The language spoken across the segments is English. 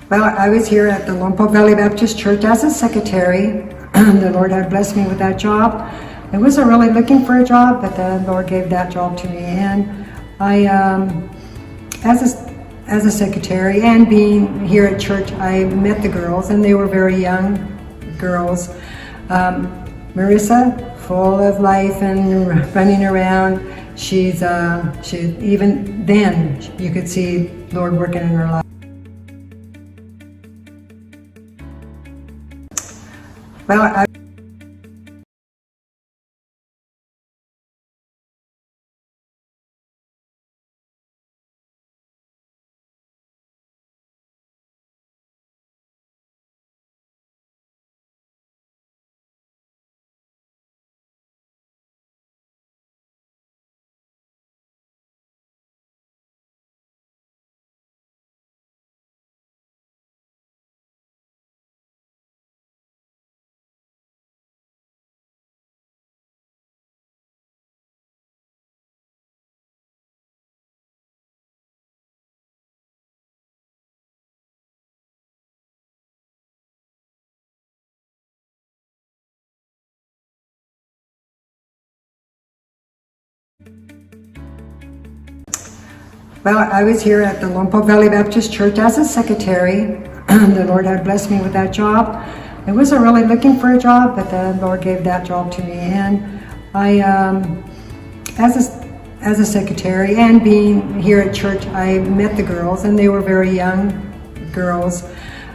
Well, I was here at the Lompoc Valley Baptist Church as a secretary. The Lord had blessed me with that job. I wasn't really looking for a job, but the Lord gave that job to me. And I, as a secretary and being here at church, I met the girls, and they were very young girls. Marissa, full of life and running around. She even then you could see Lord working in her life. Well, I was here at the Lompoc Valley Baptist Church as a secretary. The Lord had blessed me with that job. I wasn't really looking for a job, but the Lord gave that job to me. And I, as a secretary and being here at church, I met the girls, and they were very young girls.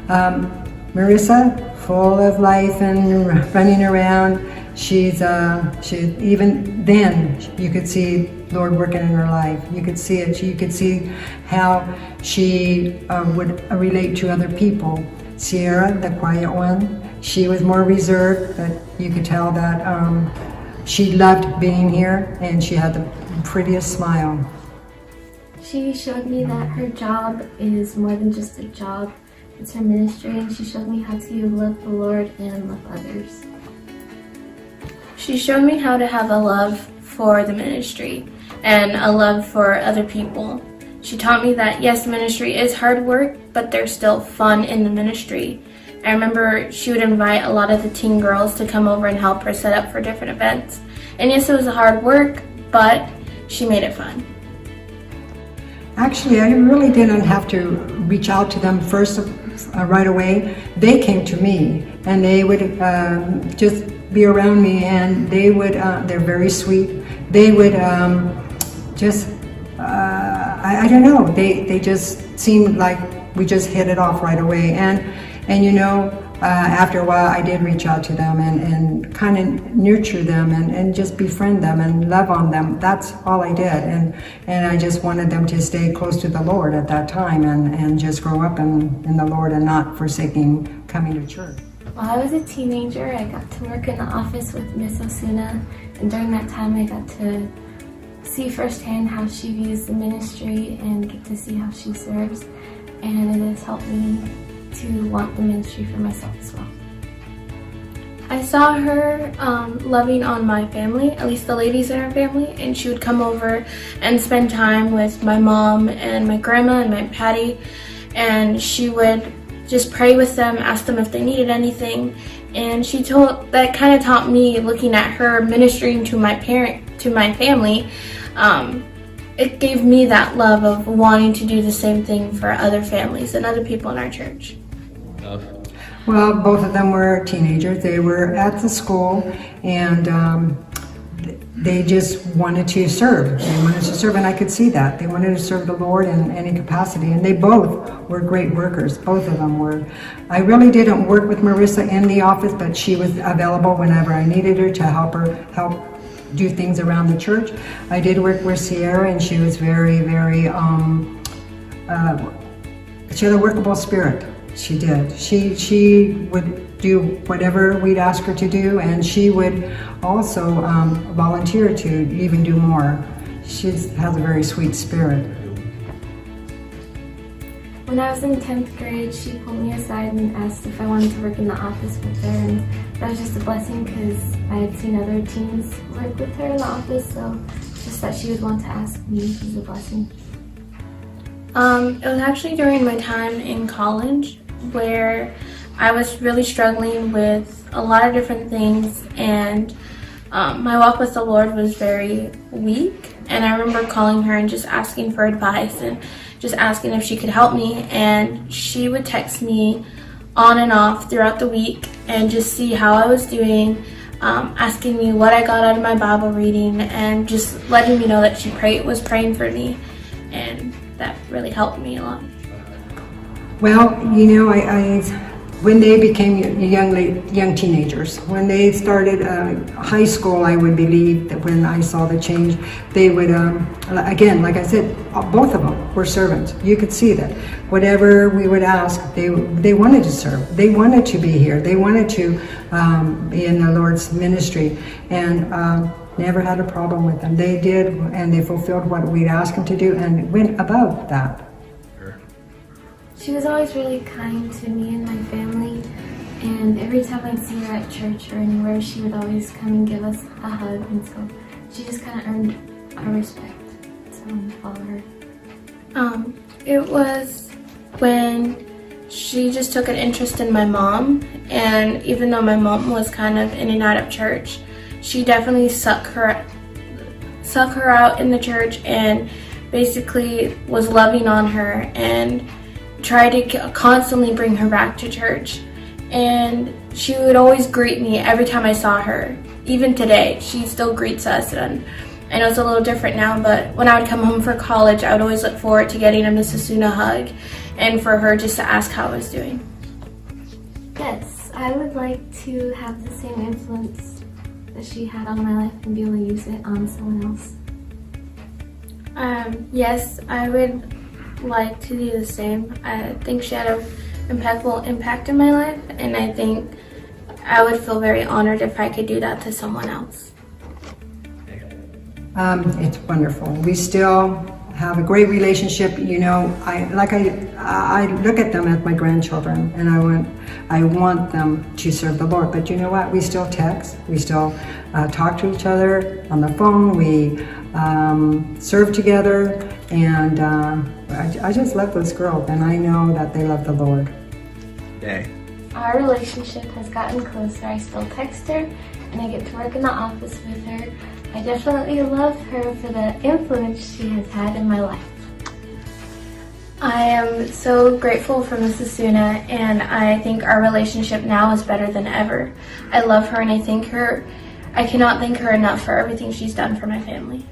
Marissa, full of life and running around. She even then you could see Lord working in her life. You could see it. You could see how she would relate to other people. Sierra, the quiet one, she was more reserved, but you could tell that she loved being here, and she had the prettiest smile. She showed me that her job is more than just a job. It's her ministry, and she showed me how to love the Lord and love others. She showed me how to have a love for the ministry and a love for other people. She taught me that yes, ministry is hard work, but there's still fun in the ministry. I remember she would invite a lot of the teen girls to come over and help her set up for different events. And yes, it was hard work, but she made it fun. Actually, I really didn't have to reach out to them first right away. They came to me, and they would just be around me, and they would, they're very sweet. They would I don't know, they just seemed like we just hit it off right away. And you know, after a while I did reach out to them and kind of nurture them and just befriend them and love on them. That's all I did. And I just wanted them to stay close to the Lord at that time and just grow up in the Lord and not forsaking coming to church. While I was a teenager, I got to work in the office with Miss Osuna, and during that time I got to see firsthand how she views the ministry and get to see how she serves, and it has helped me to want the ministry for myself as well. I saw her loving on my family, at least the ladies in our family, and she would come over and spend time with my mom and my grandma and my Patty, and she would just pray with them, ask them if they needed anything. And that kind of taught me, looking at her ministering to my family, it gave me that love of wanting to do the same thing for other families and other people in our church. Well, both of them were teenagers. They were at the school, and they just wanted to serve. They wanted to serve, and I could see that. They wanted to serve the Lord in any capacity, and they both were great workers. Both of them were. I really didn't work with Marissa in the office, but she was available whenever I needed her to help do things around the church. I did work with Sierra, and she was very, very, she had a workable spirit. She did. She would do whatever we'd ask her to do, and she would also volunteer to even do more. She has a very sweet spirit. When I was in 10th grade, she pulled me aside and asked if I wanted to work in the office with her, and that was just a blessing because I had seen other teens work with her in the office, so just that she would want to ask me was a blessing. It was actually during my time in college. where I was really struggling with a lot of different things, and my walk with the Lord was very weak. And I remember calling her and just asking for advice and just asking if she could help me, and she would text me on and off throughout the week and just see how I was doing, asking me what I got out of my Bible reading, and just letting me know that she was praying for me, and that really helped me a lot. Well, you know, I when they became young teenagers, when they started high school, I would believe that when I saw the change, they would, again, like I said, both of them were servants. You could see that. Whatever we would ask, they wanted to serve. They wanted to be here. They wanted to be in the Lord's ministry, and never had a problem with them. They did, and they fulfilled what we'd ask them to do, and went about that. She was always really kind to me and my family, and every time I'd see her at church or anywhere, she would always come and give us a hug, and so she just kind of earned our respect, so I follow her. It was when she just took an interest in my mom, and even though my mom was kind of in and out of church, she definitely sucked her out in the church and basically was loving on her and tried to constantly bring her back to church. And she would always greet me every time I saw her. Even today, she still greets us, and I know it's a little different now, but when I would come home for college, I would always look forward to getting a Miss Osuna hug and for her just to ask how I was doing. Yes, I would like to have the same influence that she had on my life and be able to use it on someone else. Yes, I would like to do the same. I think she had an impeccable impact in my life, and I think I would feel very honored if I could do that to someone else. It's wonderful. We still have a great relationship. You know, I look at them as my grandchildren, and I want them to serve the Lord. But you know what? We still text. We still talk to each other on the phone. We serve together, and I just love those girls, and I know that they love the Lord. Day. Our relationship has gotten closer. I still text her, and I get to work in the office with her. I definitely love her for the influence she has had in my life. I am so grateful for Miss Osuna, and I think our relationship now is better than ever. I love her, and I cannot thank her enough for everything she's done for my family.